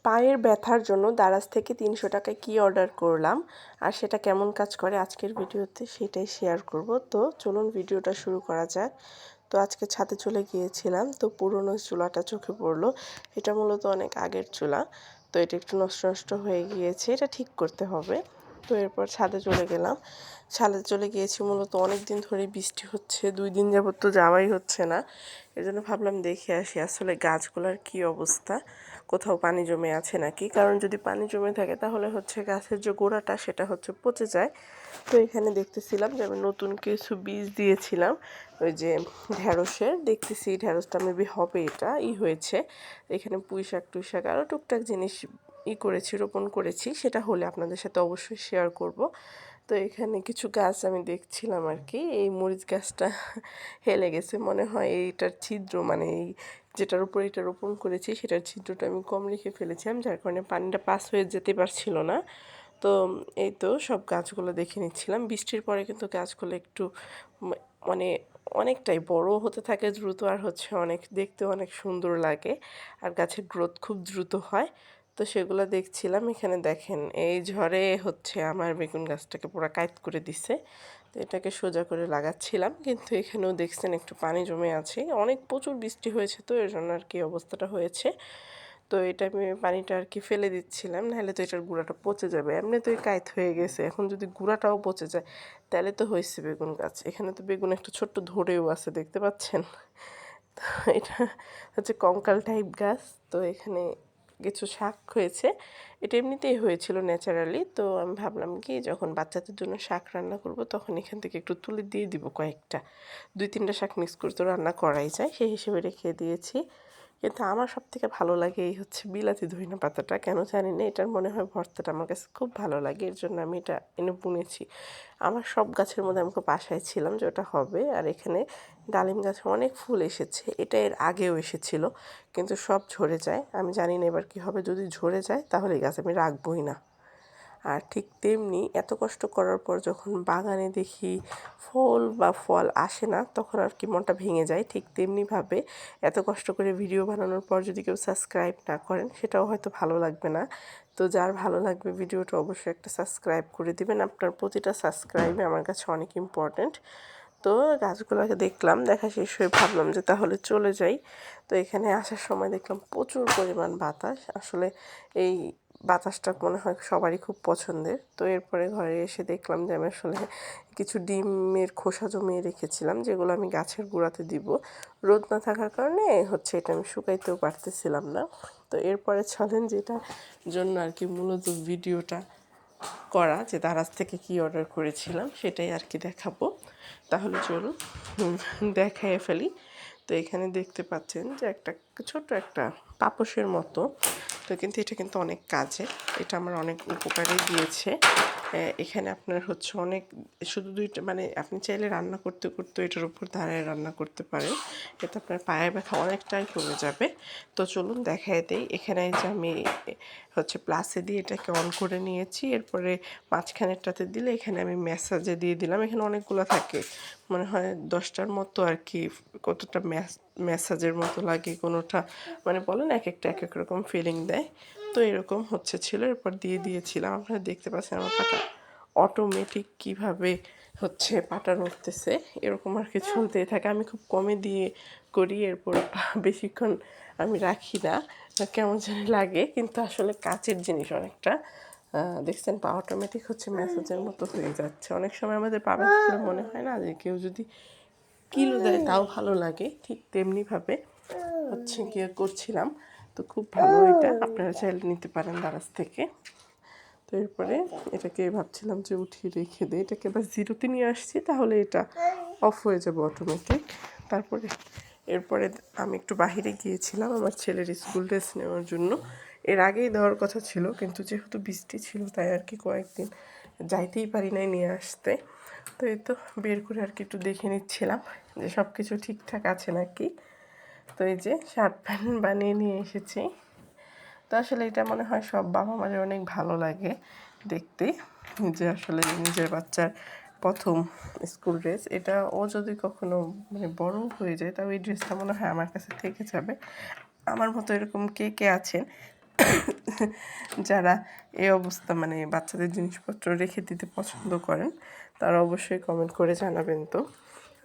পায়ের ব্যথার জন্য দারাজ থেকে ৩০০ টাকায় কী অর্ডার করলাম আর সেটা কেমন কাজ করে আজকের ভিডিওতে সেটাই শেয়ার করব। তো চলুন ভিডিওটা শুরু করা যাক। তো আজকে ছাদে চলে গিয়েছিলাম, তো পুরনো চুলাটা চোখে পড়লো। এটা মূলত অনেক আগের চুলা, তো এটা একটু নষ্ট নষ্ট হয়ে গিয়েছে, এটা ঠিক করতে হবে। তো এরপর ছাদে চলে গেলাম। ছাদে চলে গিয়েছি মূলত অনেক দিন ধরে বৃষ্টি হচ্ছে, 2 দিন যাবত তো যাওয়াই হচ্ছে না। এর জন্য ভাবলাম দেখে আসি আসলে গাছগুলোর কী অবস্থা, কোথাও পানি জমে আছে নাকি। কারণ যদি পানি জমে থাকে তাহলে হচ্ছে গাছের যে গোড়াটা সেটা হচ্ছে পচে যায়। তো এখানে দেখতেছিলাম যে আমি নতুন কিছু বীজ দিয়েছিলাম ওই যে ঢ্যাঁড়সের, দেখতেছি ঢ্যাঁড়সটা মেবি হবে, এটা হয়েছে। এখানে পুঁই শাক টুই শাক আরও টুকটাক জিনিস করেছি, রোপণ করেছি, সেটা হলে আপনাদের সাথে অবশ্যই শেয়ার করব। তো এখানে কিছু গাছ আমি দেখছিলাম আর কি। এই মরিচ গাছটা হেলে গেছে মনে হয়, এইটার ছিদ্র মানে এই যেটার উপরে এটা রোপণ করেছি সেটার ছিদ্রটা আমি কম রেখে ফেলেছিলাম, যার কারণে পানিটা পাস হয়ে যেতে পারছিল না। তো এই তো সব গাছগুলো দেখে নিচ্ছিলাম। বৃষ্টির পরে কিন্তু গাছগুলো একটু মানে অনেকটাই বড় হতে থাকে দ্রুত, আর হচ্ছে অনেক দেখতে অনেক সুন্দর লাগে, আর গাছের গ্রোথ খুব দ্রুত হয়। তো সেগুলো দেখছিলাম। এখানে দেখেন এই ঝড়ে হচ্ছে আমার বেগুন গাছটাকে পুরো কাইত করে দিছে। তো এটাকে সোজা করে লাগাচ্ছিলাম, কিন্তু এখানেও দেখছেন একটু পানি জমে আছে, অনেক প্রচুর বৃষ্টি হয়েছে তো এর জন্য আর কি অবস্থাটা হয়েছে। তো এটা আমি পানিটা আর কি ফেলে দিচ্ছিলাম, নাহলে তো এটার গুঁড়াটা পচে যাবে। এমনি তো এই কাইত হয়ে গেছে, এখন যদি গুঁড়াটাও পচে যায় তাহলে তো হয়েছে বেগুন গাছ। এখানে তো বেগুন একটা ছোট্ট ধরেও আছে, দেখতে পাচ্ছেন। তো এটা হচ্ছে কঙ্কাল টাইপ গাছ। তো এখানে কিছু শাক হয়েছে, এটা এমনিতেই হয়েছিল ন্যাচারালি। তো আমি ভাবলাম কি যখন বাচ্চাদের জন্য শাক রান্না করব তখন এখান থেকে একটু তুলে দিয়ে দিব কয়েকটা, 2-3টা শাক মিক্স করে তো রান্না করাই যায়, সেই হিসেবে রেখে দিয়েছি। কিন্তু আমার সবথেকে ভালো লাগে এই হচ্ছে বিলাতি ধইনা পাতাটা, কেন জানি না, এটার মনে হয় ভর্তাটা আমার কাছে খুব ভালো লাগে, এর জন্য আমি এটা এনে বুনেছি। আমার সব গাছের মধ্যে আমি খুব আশায় ছিলাম যে ওটা হবে। আর এখানে ডালিম গাছে অনেক ফুল এসেছে, এটা এর আগেও এসেছিল, কিন্তু সব ঝরে যায়। আমি জানি না এবার কী হবে, যদি ঝরে যায় তাহলে এই গাছ আমি রাখবই না। আর ঠিক তেমনি এত কষ্ট করার পর যখন বাগানে দেখি ফুল বা ফল আসে না, তখন আর কি মনটা ভেঙে যায়। ঠিক তেমনিভাবে এত কষ্ট করে ভিডিও বানানোর পর যদি কেউ সাবস্ক্রাইব না করেন সেটাও হয়তো ভালো লাগবে না। তো যার ভালো লাগবে ভিডিওটা অবশ্যই একটা সাবস্ক্রাইব করে দিবেন, আপনার প্রতিটা সাবস্ক্রাইবে আমার কাছে অনেক ইম্পর্ট্যান্ট। তো গাছগুলোকে দেখলাম, দেখা শেষ হয়ে ভাবলাম যে তাহলে চলে যাই। তো এখানে আসার সময় দেখলাম প্রচুর পরিমাণ বাতাস, আসলে এই বাতাসটা মনে হয় সবারই খুব পছন্দের। তো এরপরে ঘরে এসে দেখলাম যে আমি আসলে কিছু ডিমের খোসা জমিয়ে রেখেছিলাম, যেগুলো আমি গাছের গোড়াতে দিব। রোদ না থাকার কারণে হচ্ছে এটা আমি শুকাইতেও পারতেছিলাম না। তো এরপরে চলেন যেটার জন্য আর কি মূলত ভিডিওটা করা, যে দারাজ থেকে কি অর্ডার করেছিলাম সেটাই আর কি দেখাবো। তাহলে চলুন দেখাই ফেলি। তো এখানে দেখতে পাচ্ছেন যে একটা ছোট্ট একটা পাপোশের মতো, তো কিন্তু এটা কিন্তু অনেক কাজে, এটা আমার অনেক উপকারে দিয়েছে। এখানে আপনার হচ্ছে অনেক, শুধু দুইটা মানে আপনি চাইলে রান্না করতে করতে এটার উপর দাঁড়ায় রান্না করতে পারেন, এতে আপনার পায়ের ব্যথা অনেকটাই কমে যাবে। তো চলুন দেখাই দেই। এখানে যে আমি হচ্ছে প্লাসে দিয়ে এটাকে অন করে নিয়েছি, এরপরে মাঝখানেরটাতে দিলে এখানে আমি ম্যাসাজে দিয়ে দিলাম। এখানে অনেকগুলো থাকে, মনে হয় 10টার মতো আর কি, কতটা ম্যাসাজের মতো লাগে কোনোটা, মানে বলেন এক একটা এক এক রকম ফিলিং দেয়। তো এরকম হচ্ছে ছিল, এরপর দিয়ে দিয়েছিলাম। আপনারা দেখতে পাচ্ছেন আমার পাটা অটোমেটিক কীভাবে হচ্ছে পাটা নড়তেছে, এরকম আর কি চলতেই থাকে। আমি খুব কমে দিয়ে করি, এরপর বেশিক্ষণ আমি রাখি না, কেমন জানি লাগে, কিন্তু আসলে কাচের জিনিস অনেকটা। দেখছেন পা অটোমেটিক হচ্ছে ম্যাসাজের মতো হয়ে যাচ্ছে। অনেক সময় আমাদের পা ব্যথা করে মনে হয় না যে কেউ যদি কিলো দেয় তাও ভালো লাগে, ঠিক তেমনিভাবে হচ্ছে গিয়ে করছিলাম। তো খুব ভালো, এটা আপনারা চাইলে নিতে পারেন দারাজ থেকে। তো এরপরে এটাকে ভাবছিলাম যে উঠিয়ে রেখে দিই, এটাকে এবার জিরোতে নিয়ে আসছি, তাহলে এটা অফ হয়ে যাবে অটোমেটিক। তারপরে এরপরে আমি একটু বাহিরে গিয়েছিলাম আমার ছেলের স্কুল ড্রেস নেওয়ার জন্য। এর আগেই দেওয়ার কথা ছিল, কিন্তু যেহেতু বৃষ্টি ছিল তাই আর কি কয়েকদিন যাইতেই পারি নাই নিয়ে আসতে। তো এই তো বের করে আর কি একটু দেখে নিচ্ছিলাম যে সব কিছু ঠিকঠাক আছে নাকি। তো এই যে শার্ট প্যান্ট বানিয়ে নিয়ে এসেছি। তো আসলে এটা মনে হয় সব বাবা মায়ের অনেক ভালো লাগে দেখতে, যে আসলে নিজের বাচ্চার প্রথম স্কুল ড্রেস, এটা ও যদি কখনো মানে বড় হয়ে যায় তাও এই ড্রেসটা মনে হয় আমার কাছে থেকে যাবে। আমার মতো এরকম কে কে আছেন যারা এই অবস্থা মানে বাচ্চাদের জিনিসপত্র রেখে দিতে পছন্দ করেন তারা অবশ্যই কমেন্ট করে জানাবেন। তো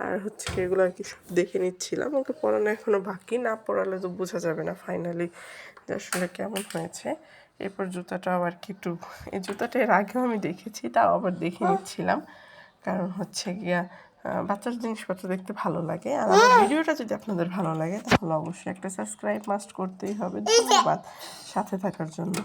আর হচ্ছে কি এগুলো আর কি সব দেখে নিচ্ছিলাম, ওকে পড়ানো এখনও বাকি, না পড়ালে তো বোঝা যাবে না ফাইনালি যে আসলে কেমন হয়েছে। এরপর জুতাটাও আর কি একটু, এই জুতাটা এর আগেও আমি দেখেছি, তাও আবার দেখে নিচ্ছিলাম, কারণ হচ্ছে গিয়া বাচ্চার জিনিসপত্র দেখতে ভালো লাগে। আর আমার ভিডিওটা যদি আপনাদের ভালো লাগে তাহলে অবশ্যই একটা সাবস্ক্রাইব মাস্ট করতেই হবে। ধন্যবাদ সাথে থাকার জন্য।